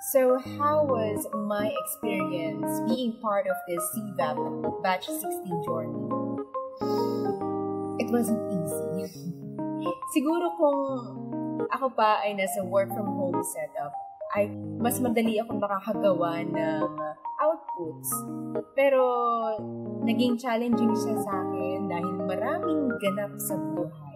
So how was my experience being part of this CVAP Batch 16 journey? It wasn't easy. Siguro kung ako pa ay nasa work from home setup, ay mas madali akong makakagawa ng outputs. Pero naging challenging siya sa akin dahil maraming ganap sa buhay.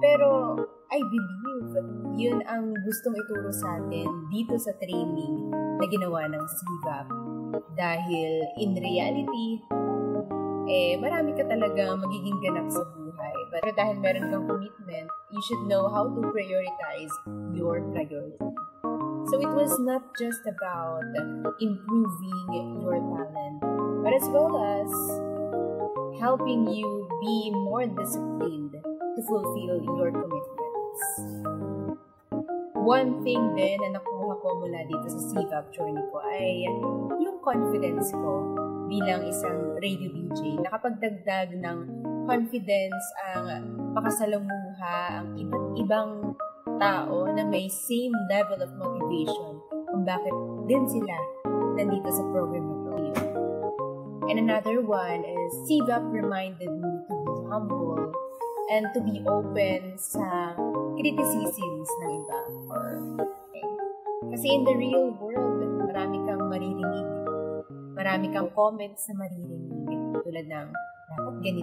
Pero I believe yun ang gustong ituro sa atin dito sa training na ginawa ng CVAP. Dahil in reality, marami ka talaga magiging ganap sa buhay. Pero dahil meron kang commitment, you should know how to prioritize your priority. So it was not just about improving your talent, but as well as helping you be more disciplined to fulfill your commitments. One thing din na nakuha ko mula dito sa CVAP journey ko ay yung confidence ko bilang isang radio DJ. Nakapagdagdag ng confidence ang makasalamuha ang iba't ibang tao na may same level of motivation kung bakit din sila nandito sa program na to. And another one is CVAP reminded me to be humble and to be open sa criticisms ng iba. Kasi in the real world, marami kang maririnig. Marami kang comments na maririnig tulad ng dapat ganito.